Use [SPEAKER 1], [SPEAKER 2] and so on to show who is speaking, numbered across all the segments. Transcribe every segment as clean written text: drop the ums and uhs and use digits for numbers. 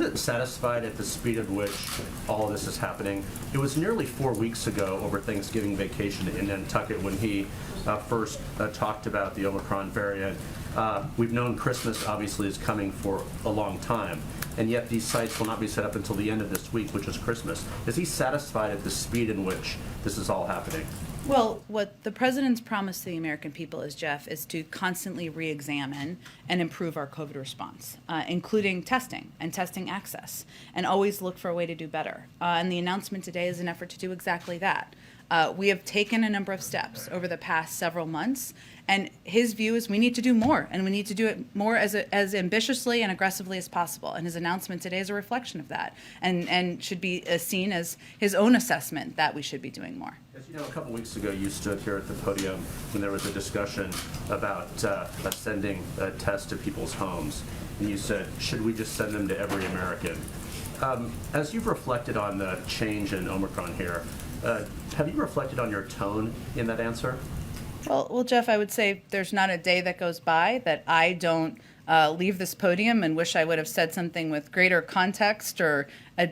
[SPEAKER 1] president satisfied at the speed at which all of this is happening? It was nearly 4 weeks ago over Thanksgiving vacation in Nantucket when he first talked about the Omicron variant. We've known Christmas obviously is coming for a long time, and yet these sites will not be set up until the end of this week, which is Christmas. Is he satisfied at the speed in which this is all happening?
[SPEAKER 2] Well, what the president's promise to the American people is, Jeff, is to constantly re-examine and improve our COVID response, including testing and testing access, and always look for a way to do better. And the announcement today is an effort to do exactly that. We have taken a number of steps over the past several months, and his view is we need to do more, and we need to do it more as ambitiously and aggressively as possible. And his announcement today is a reflection of that, and should be seen as his own assessment that we should be doing more.
[SPEAKER 1] As you know, a couple weeks ago, you stood here at the podium when there was a discussion about sending tests to people's homes, and you said, should we just send them to every American? As you've reflected on the change in Omicron here, have you reflected on your tone in that answer?
[SPEAKER 2] Well, Jeff, I would say there's not a day that goes by that I don't leave this podium and wish I would have said something with greater context or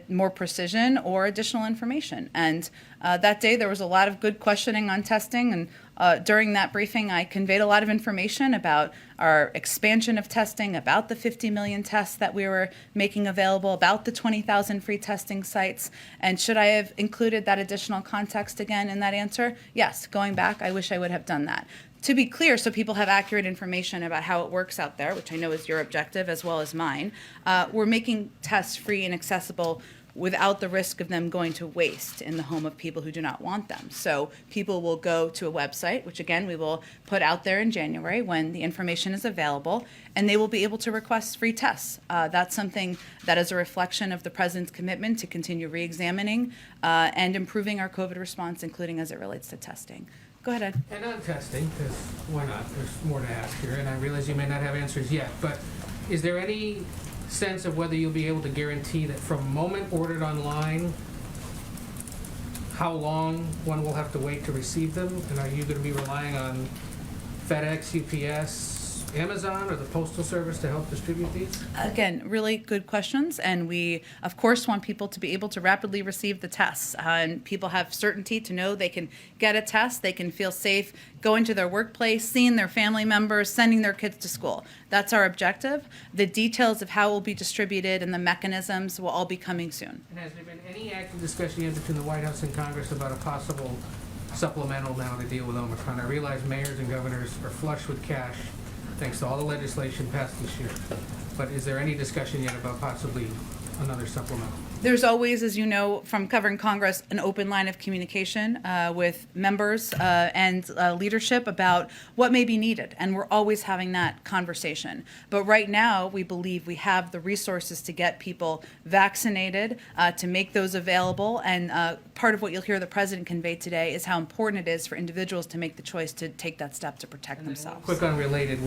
[SPEAKER 2] more precision or additional information. And that day there was a lot of good questioning on testing, and during that briefing I conveyed a lot of information about our expansion of testing, about the 50 million tests that we were making available, about the 20,000 free testing sites. And should I have included that additional context again in that answer? Yes, going back, I wish I would have done that. To be clear, so people have accurate information about how it works out there, which I know is your objective as well as mine, we're making tests free and accessible without the risk of them going to waste in the home of people who do not want them. So people will go to a website, which again we will put out there in January when the information is available, and they will be able to request free tests. That's something that is a reflection of the president's commitment to continue re-examining and improving our COVID response, including as it relates to testing. Go ahead, Ed.
[SPEAKER 3] And on testing, because why not? There's more to ask here, and I realize you may not have answers yet, but is there any sense of whether you'll be able to guarantee that from moment ordered online, how long one will have to wait to receive them? And are you going to be relying on FedEx, UPS, Amazon, or the Postal Service to help distribute these?
[SPEAKER 2] Again, really good questions, and we, of course, want people to be able to rapidly receive the tests, and people have certainty to know they can get a test, they can feel safe going to their workplace, seeing their family members, sending their kids to school. That's our objective. The details of how it will be distributed and the mechanisms will all be coming soon.
[SPEAKER 3] And has there been any active discussion yet between the White House and Congress about a possible supplemental now to deal with Omicron? I realize mayors and governors are flush with cash thanks to all the legislation passed this year. But is there any discussion yet about possibly another supplemental?
[SPEAKER 2] There's always, as you know, from covering Congress, an open line of communication with members and leadership about what may be needed, and we're always having that conversation. But right now, we believe we have the resources to get people vaccinated, to make those available, and part of what you'll hear the president convey today is how important it is for individuals to make the choice to take that step to protect themselves.
[SPEAKER 3] Quick unrelated, we're